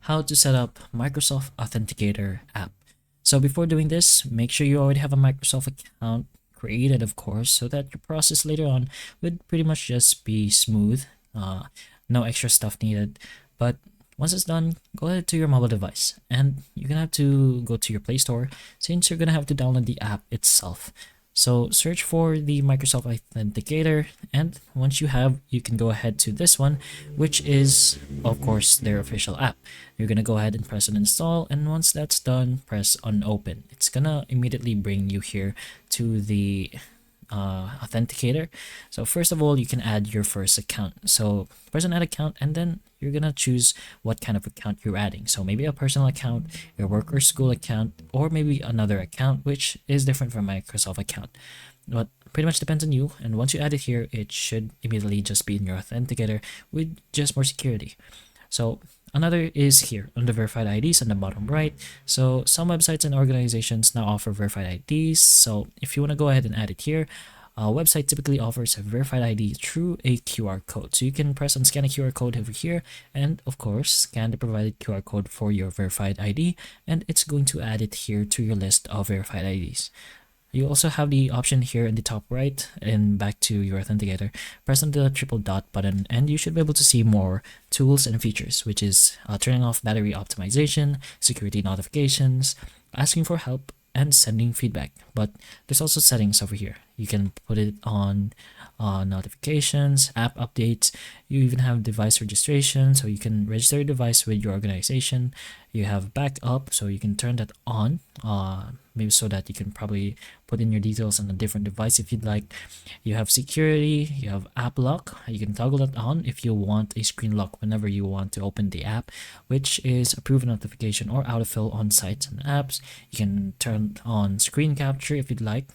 how to set up Microsoft Authenticator app. So before doing this, make sure you already have a Microsoft account created, of course, so that your process later on would pretty much just be smooth. No extra stuff needed. But once it's done, go ahead to your mobile device and you're gonna have to go to your Play Store since you're gonna have to download the app itself. So search for the Microsoft Authenticator, and once you have, you can go ahead to this one, which is of course their official app. You're gonna go ahead and press on install, and once that's done, press on open. It's gonna immediately bring you here to the authenticator. So first of all, you can add your first account. So press on add account, and then you're gonna choose what kind of account you're adding. So maybe a personal account, your work or school account, or maybe another account which is different from Microsoft account. But pretty much depends on you, and once you add it here, it should immediately just be in your authenticator with just more security. So another is here on the verified IDs on the bottom right. So some websites and organizations now offer verified IDs. So if you want to go ahead and add it here, a website typically offers a verified ID through a QR code. So you can press on scan a QR code over here, and of course scan the provided QR code for your verified ID, and it's going to add it here to your list of verified IDs. You also have the option here in the top right, and back to your authenticator, press on the triple dot button and you should be able to see more tools and features, which is turning off battery optimization, security notifications, asking for help, and sending feedback. But there's also settings over here. You can put it on notifications, app updates. You even have device registration, so you can register your device with your organization. You have backup, so you can turn that on, maybe so that you can probably put in your details on a different device if you'd like. You have security, you have app lock. You can toggle that on if you want a screen lock whenever you want to open the app, which is a proven notification or autofill on sites and apps. You can turn on screen capture if you'd like.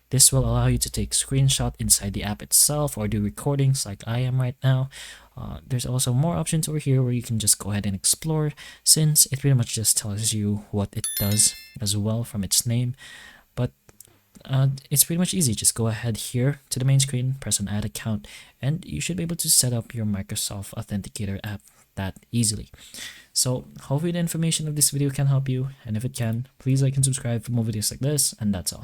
This will allow you to take screenshot inside the app itself or do recordings like I am right now. There's also more options over here where you can just go ahead and explore, since it pretty much just tells you what it does as well from its name. But it's pretty much easy. Just go ahead here to the main screen, press on add account, and you should be able to set up your Microsoft Authenticator app that easily. So hopefully the information of this video can help you, and if it can, please like and subscribe for more videos like this, and that's all.